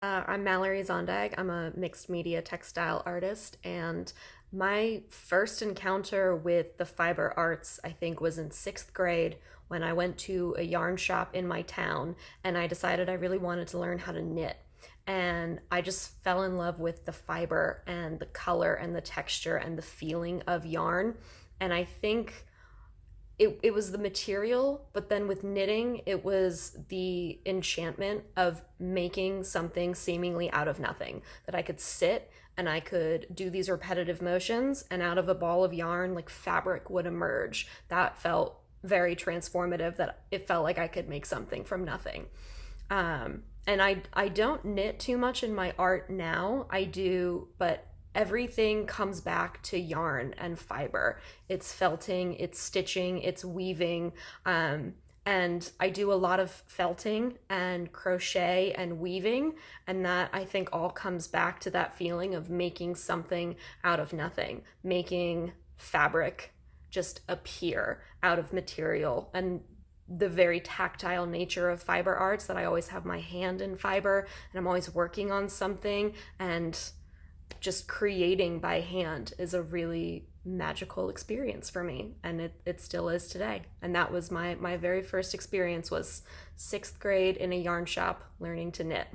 I'm Mallory Zondag. I'm a mixed media textile artist, and my first encounter with the fiber arts, I think, was in sixth grade when I went to a yarn shop in my town and I decided I really wanted to learn how to knit. And I just fell in love with the fiber and the color and the texture and the feeling of yarn. And I think it was the material, but then with knitting, it was the enchantment of making something seemingly out of nothing. That I could sit and I could do these repetitive motions, and out of a ball of yarn, like fabric would emerge. That felt very transformative, that it felt like I could make something from nothing. And I don't knit too much in my art now. I do, but everything comes back to yarn and fiber. It's felting, it's stitching, it's weaving. And I do a lot of felting and crochet and weaving, and that I think all comes back to that feeling of making something out of nothing, making fabric just appear out of material, and the very tactile nature of fiber arts, that I always have my hand in fiber and I'm always working on something, and just creating by hand is a really magical experience for me, and it still is today. And that was my very first experience, was sixth grade in a yarn shop learning to knit.